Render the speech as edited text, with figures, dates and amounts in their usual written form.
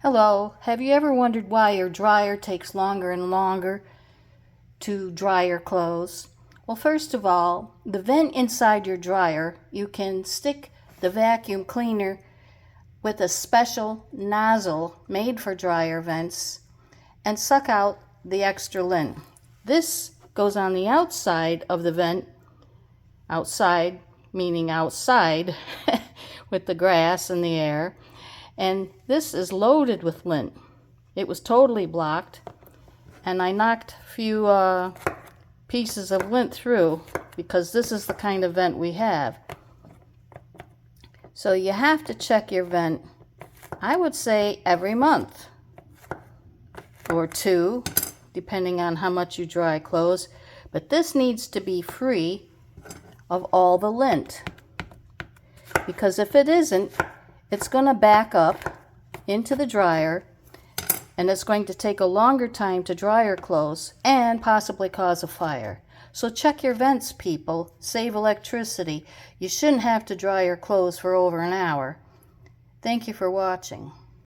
Hello, have you ever wondered why your dryer takes longer and longer to dry your clothes? Well, first of all, the vent inside your dryer, you can stick the vacuum cleaner with a special nozzle made for dryer vents and suck out the extra lint. This goes on the outside of the vent, outside meaning outside with the grass and the air, and this is loaded with lint. It was totally blocked, and I knocked a few pieces of lint through because this is the kind of vent we have. So you have to check your vent, I would say every month or two, depending on how much you dry clothes. But this needs to be free of all the lint, because if it isn't, it's going to back up into the dryer, and it's going to take a longer time to dry your clothes and possibly cause a fire. So check your vents, people. Save electricity. You shouldn't have to dry your clothes for over an hour. Thank you for watching.